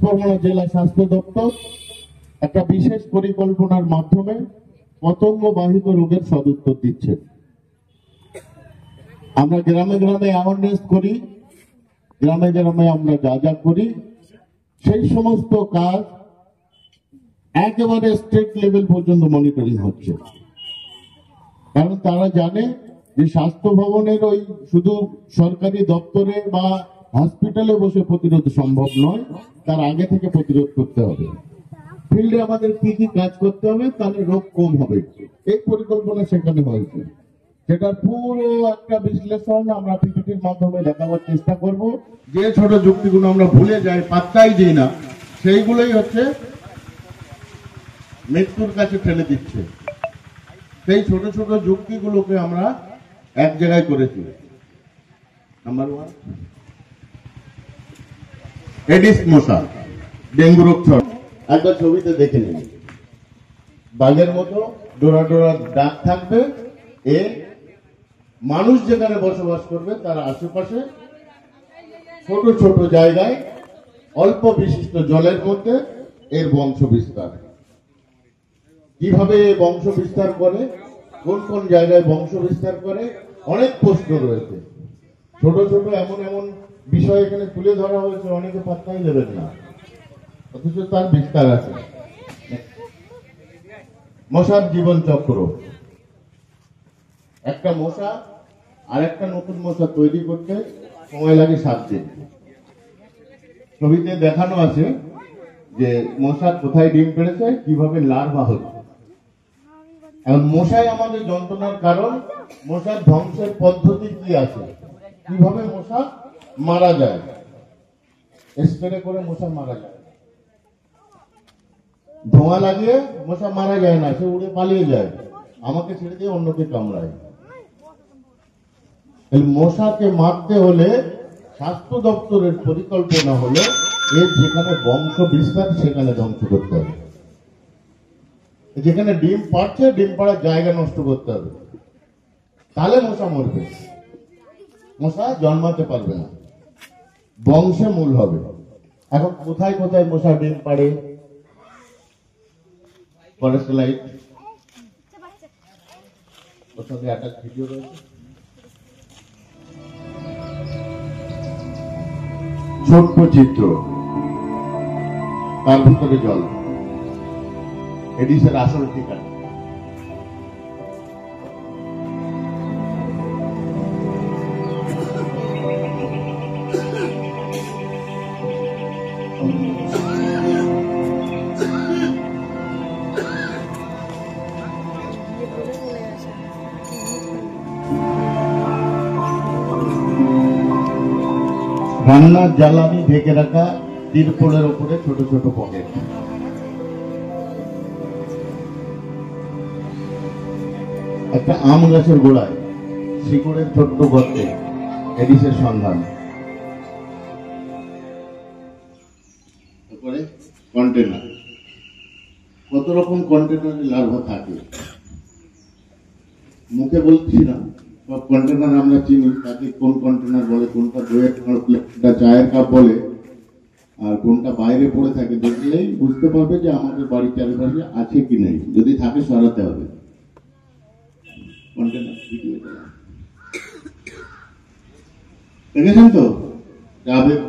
পরগনা জেলা স্বাস্থ্য দপ্তর একটা বিশেষ পরিকল্পনার মাধ্যমে পতঙ্গ বাহিত রোগের সদুত্তর দিচ্ছে। আমরা গ্রামে গ্রামে অ্যাওয়ারনেস করি, গ্রামে গ্রামে আমরা যা যা করি সেই সমস্ত কাজ একেবারে স্টেট লেভেল পর্যন্ত মনিটরিং হচ্ছে। কারণ তারা জানে যে স্বাস্থ্য ভবনের ওই শুধু সরকারি দপ্তরে বা হসপিটালে বসে প্রতিরোধ সম্ভব নয়, তার আগে থেকে প্রতিরোধ করতে হবে। ফিল্ডে আমাদের কি কি কাজ করতে হবে, তাহলে রোগ কম হবে, এই পরিকল্পনা সেখানে হয়েছে। সেটার পুরো একটা বিশ্লেষণ আমরা পিপিটির মাধ্যমে দেখাবার চেষ্টা করব। যে ছোট যুক্তিগুলো আমরা ভুলে যাই, পাত্তাই দিই না, সেইগুলোই হচ্ছে মৃত্যুর কাছে ঠেলে দিচ্ছে। সেই ছোট ছোট যুক্তিগুলোকে আমরা এক জায়গায় করেছি। নাম্বার 1, এডিস মশা, ডেঙ্গু রোগ ছড়ায়। একবার ছবিতে দেখে নিন, বাঘের মতো ডোরা ডোরা দাগ থাকবে। এ মানুষ যেখানে বসবাস করবে তার আশেপাশে ছোট ছোট জায়গায় অল্প বিশিষ্ট জলের মধ্যে এর বংশ বিস্তার। কিভাবে বংশ বিস্তার করে, কোন কোন জায়গায় বংশ বিস্তার করে, অনেক প্রশ্ন রয়েছে। ছোট ছোট এমন এমন বিষয় এখানে তুলে ধরা হয়েছে, অনেকে পাত্তাই দেবেন না, অথচ তার বিস্তার আছে। মশার জীবন চক্র। একটা মশা আর একটা নতুন মশা তৈরি করতে সময় লাগে 7 দিন। ছবিতে দেখানো আছে যে মশা কোথায় ডিম পেড়েছে, কিভাবে লার্ভা হচ্ছে। এখন মশাই আমাদের যন্ত্রণার কারণ, মশার ধ্বংসের পদ্ধতি কি আছে, কিভাবে মশা মারা যায়। স্প্রে করে মশা মারা যায়, ধোঁয়া লাগিয়ে মশা মারা যায় না, সে উড়ে পালিয়ে যায়, আমাকে ছেড়ে দিয়ে অন্যকে কামড়ায়। মশাকে মারতে হলে স্বাস্থ্য দপ্তরের পরিকল্পনা হলো এর যেখানে বংশ বিস্তার সেখানে ধ্বংস করতে হবে। যেখানে ডিম পাড়ছে, ডিম পাড়ার জায়গা নষ্ট করতে হবে, তাহলে মশা মরবে। মশা জন্মাতে পারবে না, বংশে মূল হবে। এখন কোথায় কোথায় মশা ডিম পাড়ে, ফরেস্ট লাইট, ওর সাথে অ্যাটাচ ভিডিও রয়েছে। ছোট্ট চিত্র, তার ভিতরে জল, এডিসের আসল ঠিকানা। রান্নার জ্বালানি ঢেকে রাখা তিরপলের উপরে ছোট ছোট পকেট। একটা আম গাছের গোড়ায় শিকড়ের ছোট্ট গর্তে এডিসের সন্ধান। তারপরে কন্টেনার, কত রকম কন্টেনারে লার্ভা থাকে, মুখে বলছি না, সব কন্টেনার আমরা চিনি। তাকে কোন কন্টেনার বলে, কোনটা বইয়ের কোনটা চায়ের কাপ বলে, আর কোনটা বাইরে পড়ে থাকে, দেখলেই বুঝতে পারবে যে আমাদের বাড়ির চারিপাশে আছে কি নেই। যদি থাকে সরাতে হবে। কন্টেনার দেখেছেন তো, আবেগ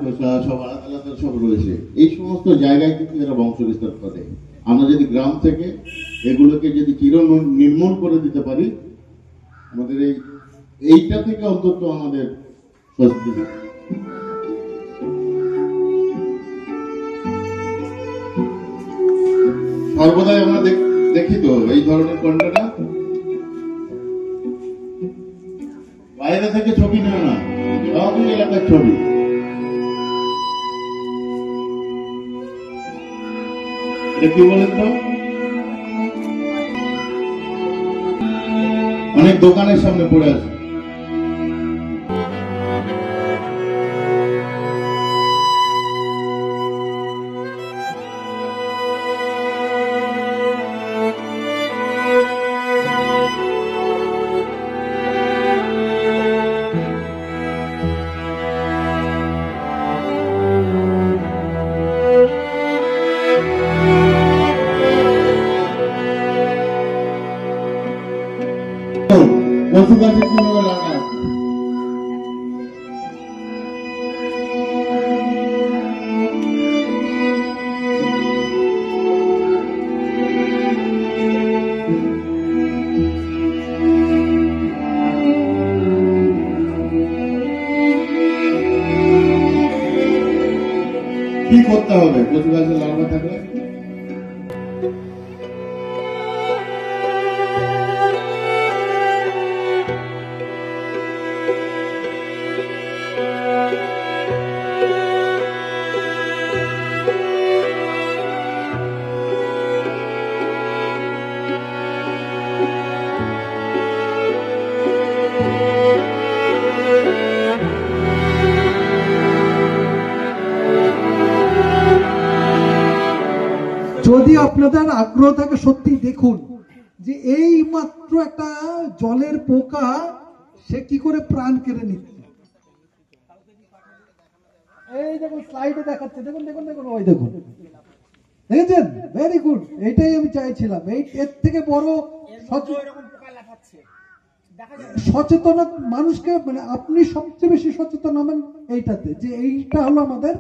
সব আলাদা আলাদা সব রয়েছে। এই সমস্ত জায়গায় কিন্তু এরা বংশ বিস্তার করে। আমরা যদি গ্রাম থেকে এগুলোকে যদি চির নির্মূল করে দিতে পারি, আমাদের এইটা থেকে অন্তত আমাদের স্বস্তি। সর্বদাই আমরা দেখি তো এই ধরনের কন্টেনার, বাইরে থেকে ছবি নেয় না, সবই এলাকার ছবি। এটা কি বলেন তো, অনেক দোকানের সামনে পড়ে আছে। কচু গাছে কিভাবে লাগায়। কি করতে হবে কচু গাছে লাগানো থাকলে? যদি আপনাদের আগ্রহ থাকে সত্যি দেখুন যে এই মাত্র একটা জলের পোকা সে কি করে প্রাণ কেড়ে নিচ্ছে। এই দেখুন স্লাইডে দেখাচ্ছে, দেখুন দেখুন দেখুন, ওই দেখুন, দেখেছেন? ভেরি গুড, এইটাই আমি চাইছিলাম। এর থেকে বড় সচেতন মানুষকে, মানে আপনি সবচেয়ে বেশি সচেতন হবেন এইটাতে, যে এইটা হলো আমাদের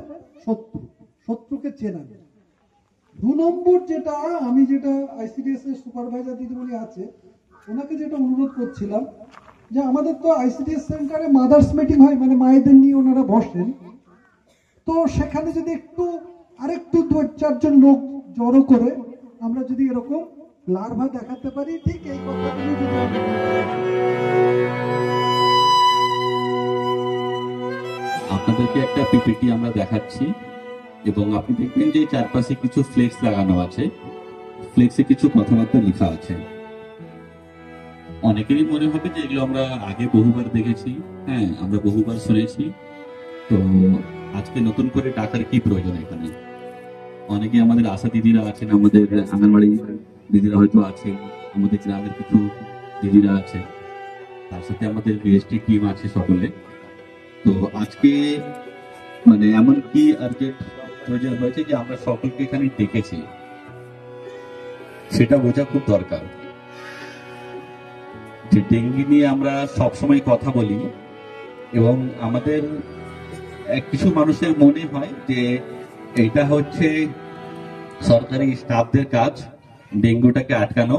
শত্রু, শত্রুকে চেনা। 2 নম্বর যেটা আমি, যেটা আইসিডিএস এর সুপারভাইজার দিদিমণি আছে, ওনাকে যেটা অনুরোধ করছিলাম, যে আমাদের তো আইসিডিএস সেন্টারে মাদার্স মিটিং হয়, মানে মায়েদের নিয়ে ওনারা বসেন, তো সেখানে যদি আরেকটু 2-4 জন লোক জড়ো করে আমরা যদি এরকম লার্ভা দেখাতে পারি, ঠিক এই কথাগুলো যদি আপনাদেরকে একটা পিপিটি আমরা দেখাচ্ছি, এবং আপনি দেখবেন যে চারপাশে কিছু ফ্লেক্স লাগানো আছে, ফ্লেক্সে কিছু কথাবার্তা লেখা আছে। অনেকেরই মনে হবে যে এগুলো আমরা আগে বহুবার দেখেছি, হ্যাঁ আমরা বহুবার শুনেছি, তো আজকে নতুন করে ডাকার কি প্রয়োজন এখানে? অনেকে আমাদের আশা দিদিরা আছেন, আমাদের আঙ্গনবাড়ি দিদিরা হয়তো আছে, আমাদের গ্রামের কিছু দিদিরা আছে, তার সাথে আমাদের বিএসটি টিম আছে সকলে। তো আজকে মানে এমন কি আর্জেন্ট প্রয়োজন হয়েছে যে আমরা সকলকে এখানে ডেকেছি, সেটা বোঝা খুব দরকার। যে ডেঙ্গি নিয়ে আমরা সবসময় কথা বলি, এবং আমাদের কিছু মানুষের মনে হয় যে এটা হচ্ছে সরকারি স্টাফদের কাজ ডেঙ্গুটাকে আটকানো,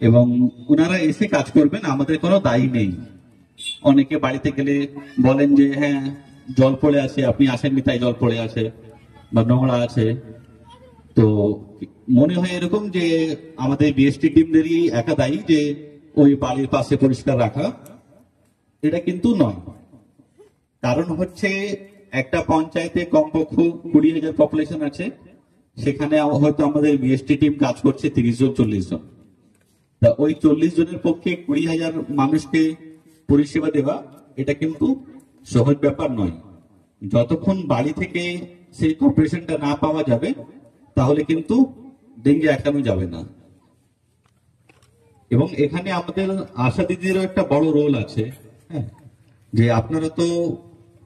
এবং ওনারা এসে কাজ করবেন, আমাদের কোনো দায়ী নেই। অনেকে বাড়িতে গেলে বলেন যে হ্যাঁ জল পড়ে আছে, আপনি আসেননি তাই জল পড়ে আছে বা নোংরা আছে। তো মনে হয় এরকম যে আমাদের বিএসটি টিমদেরই একা দায়ী যে ওই বাড়ির পাশে পরিষ্কার রাখা, এটা কিন্তু নয়। কারণ হচ্ছে একটা পঞ্চায়েতে কমপক্ষে 20,000 পপুলেশন আছে, সেখানে হয়তো আমাদের বিএসটি টিম কাজ করছে 30 জন 40 জন। তা ওই 40 জনের পক্ষে 20,000 মানুষকে পরিষেবা দেওয়া এটা কিন্তু সহজ ব্যাপার নয়। যতক্ষণ বাড়ি থেকে সেই কর্পোরেশনটা না পাওয়া যাবে তাহলে কিন্তু ডেঙ্গি আটকানো যাবে না। এবং এখানে আমাদের আশা দিদিরও একটা বড় রোল আছে, হ্যাঁ, যে আপনারা তো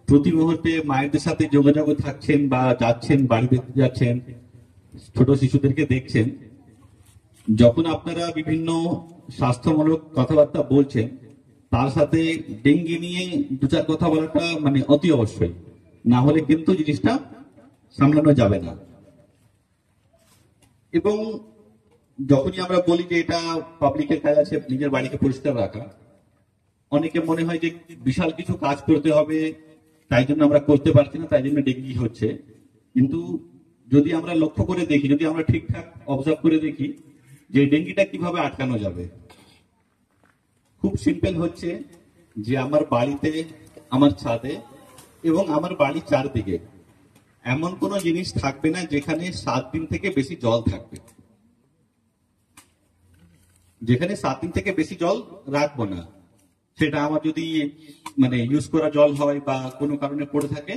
প্রতি মুহূর্তে মায়েদের সাথে যোগাযোগে থাকছেন বা যাচ্ছেন, বাড়িতে যাচ্ছেন, ছোট শিশুদেরকে দেখছেন। যখন আপনারা বিভিন্ন স্বাস্থ্যমূলক কথাবার্তা বলছেন, তার সাথে ডেঙ্গি নিয়ে 2-4 কথা বলাটা মানে অতি অবশ্যই, না হলে কিন্তু জিনিসটা সামলানো যাবে না। এবং যখনই আমরা বলি যে এটা পাবলিকের কাজ আছে নিজের বাড়িকে পরিষ্কার রাখা, অনেকে মনে হয় যে বিশাল কিছু কাজ করতে হবে, তাই জন্য আমরা করতে পারছি না, তাই জন্য ডেঙ্গি হচ্ছে। কিন্তু যদি আমরা লক্ষ্য করে দেখি, যদি আমরা ঠিকঠাক অবজার্ভ করে দেখি যে ডেঙ্গিটা কিভাবে আটকানো যাবে, খুব সিম্পল হচ্ছে যে আমার বাড়িতে, আমার ছাদে এবং আমার বাড়ির চারদিকে এমন কোন জিনিস থাকবে না যেখানে 7 দিন থেকে বেশি জল থাকবে। যেখানে 7 দিন থেকে বেশি জল রাখবো না, সেটা আমার যদি মানে ইউজ করা জল হয় বা কোনো কারণে পড়ে থাকে,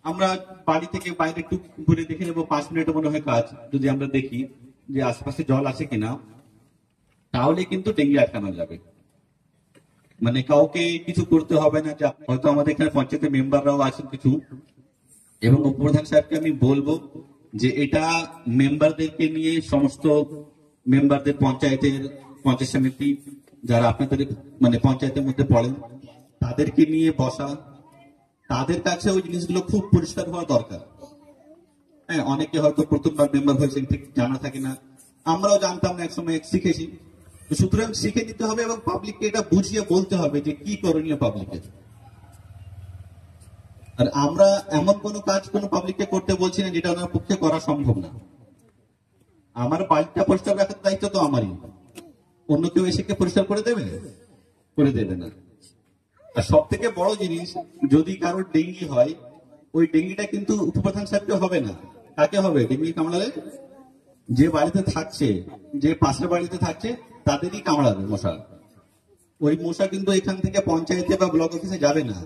আমরা বাড়ি থেকে বাইরে একটু ঘুরে দেখে নেবো, 5 মিনিটে মনে হয় কাজ। যদি আমরা দেখি যে আশেপাশে জল আছে কিনা, তাহলে কিন্তু ডেঙ্গি আটকানো যাবে। মানে কাউকে কিছু করতে হবে না। যে হয়তো আমাদের এখানে পঞ্চায়েতের মেম্বাররাও আছেন কিছু, এবং উপপ্রধান সাহেবকে আমি বলবো যে এটা মেম্বারদেরকে নিয়ে, সমস্ত মেম্বারদের, পঞ্চায়েতের পঞ্চায়েত সমিতি যারা আপনাদের মানে পঞ্চায়েতের মধ্যে পড়েন তাদেরকে নিয়ে বসা, তাদের কাছে ওই জিনিসগুলো খুব পরিষ্কার হওয়া দরকার। হ্যাঁ, অনেকে হয়তো প্রথমবার মেম্বার হয়েছেন, ঠিক জানা থাকে না, আমরাও জানতাম না, একসময় শিখেছি। সুতরাং শিখে নিতে হবে এবং পাবলিককে এটা বুঝিয়ে বলতে হবে যে কি করণীয় পাবলিকের। আর আমরা এমন কোনো কাজ কোনো পাবলিককে করতে বলছি না যেটা ওনার পক্ষে করা সম্ভব না। আমার বাড়িটা পরিষ্কার রাখার দায়িত্ব তো আমারই, অন্য কেউ এসে কে পরিষ্কার করে দেবে? করে দেবে না। আর সব থেকে বড় জিনিস, যদি কারোর ডেঙ্গি হয়, ওই ডেঙ্গিটা কিন্তু উপপ্রধান সাহেবকে হবে না। কাকে হবে ডেঙ্গি কামড়ালে? যে বাড়িতে থাকছে, যে পাশের বাড়িতে থাকছে তাদেরই কামড়াবে মশা। ওই মশা কিন্তু এখান থেকে পঞ্চায়েতে বা ব্লক অফিসে যাবে না।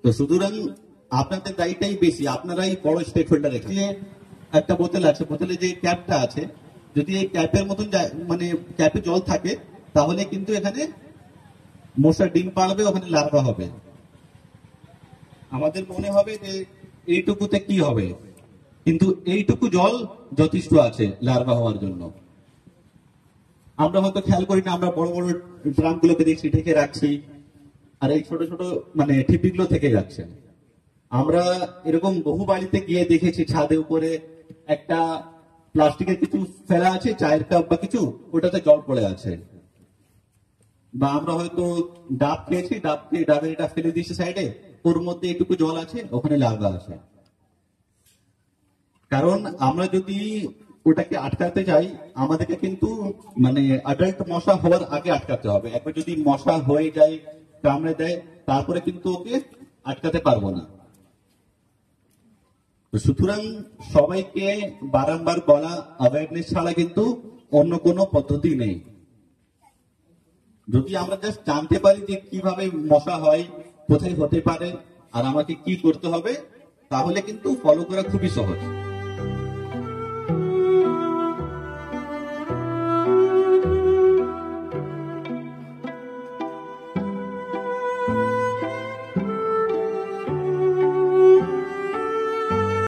তো সুতরাং আপনাদের দায়িত্বই বেশি, আপনারাই বড় স্টেক হোল্ডার। এখানে একটা বোতল আছে, বোতলে যে ক্যাপটা আছে, যদি এই ক্যাপের মতন মানে ক্যাপে জল থাকে তাহলে কিন্তু এখানে মশা ডিম পাড়বে, ওখানে লার্ভা হবে। আমাদের মনে হবে যে এইটুকুতে কি হবে, কিন্তু এইটুকু জল যথেষ্ট আছে লার্ভা হওয়ার জন্য। আমরা হয়তো খেয়াল করি না, আমরা বড় বড় ড্রাম গুলোকে দেখছি ঢেকে রাখছি, আর এই ছোট ছোট মানে ঠিপিগুলো থেকে যাচ্ছে। আমরা এরকম বহু বাড়িতে গিয়ে দেখেছি ছাদে উপরে একটা প্লাস্টিকের কিছু ফেলা আছে, চায়ের কাপ বা কিছু, ওটাতে জল পড়ে আছে। বা আমরা হয়তো ডাব খেয়েছি, ডাবের এটা ফেলে দিয়েছি সাইডে, ওর মধ্যে এইটুকু জল আছে, ওখানে লার্ভা আছে। কারণ আমরা যদি ওটাকে আটকাতে চাই, আমাদেরকে কিন্তু মানে অ্যাডাল্ট মশা হওয়ার আগে আটকাতে হবে। একবার যদি মশা হয়ে যায়, কামড়ে দেয়, তারপরে কিন্তু ওকে আটকাতে পারবো না। সুতরাং সবাইকে বারংবার বলা, অ্যাওয়ারনেস ছাড়া কিন্তু অন্য কোনো পদ্ধতি নেই। যদি আমরা জাস্ট জানতে পারি যে কিভাবে মশা হয়, কোথায় হতে পারে, আর আমাকে কি করতে হবে, তাহলে কিন্তু ফলো করা খুবই সহজ।